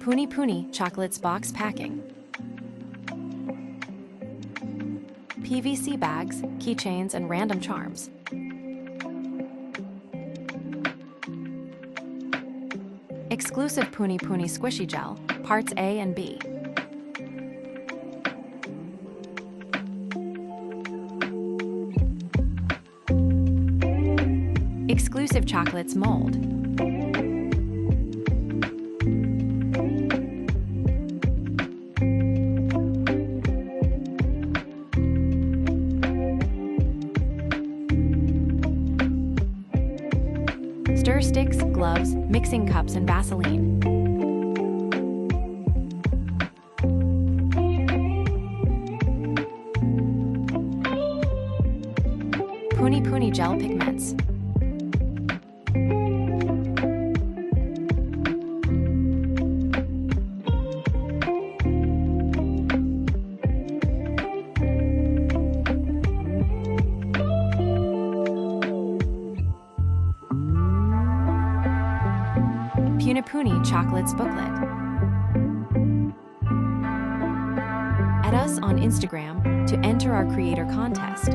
PuniPuni Chocolates box packing. PVC bags, keychains, and random charms. Exclusive PuniPuni squishy gel, parts A and B. Exclusive chocolates mold. Stir sticks, gloves, mixing cups, and Vaseline. PuniPuni gel pigments. PuniPuni Chocolates booklet. Add us on Instagram to enter our creator contest.